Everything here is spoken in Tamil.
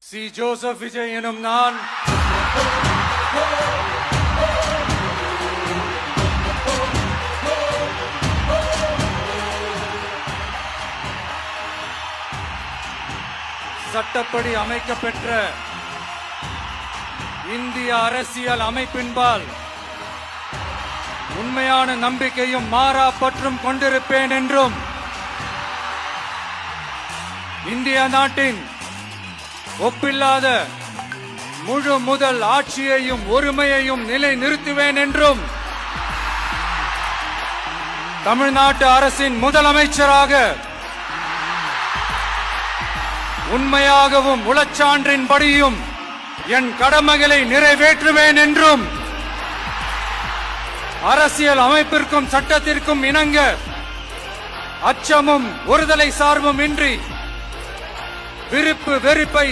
சி ஜோசப் விஜய் எனும் நான் சட்டப்படி அமைக்கப்பெற்ற இந்திய அரசியல் அமைப்பின்பால் உண்மையான நம்பிக்கையும் மாறா பற்றும் கொண்டிருப்பேன் என்றும் இந்திய நாட்டின் ஒப்பில்லாத முழு முதல் ஆட்சியையும் ஒருமையையும் நிலை நிறுத்துவேன் என்றும் தமிழ்நாட்டு அரசின் முதலமைச்சராக உண்மையாகவும் உளச்சான்றின்படியும் என் கடமைகளை நிறைவேற்றுவேன் என்றும் அரசியல் அமைப்பிற்கும் சட்டத்திற்கும் இணங்க அச்சமும் ஒருதலை சார்பும் இன்றி விருப்பு வெறுப்பை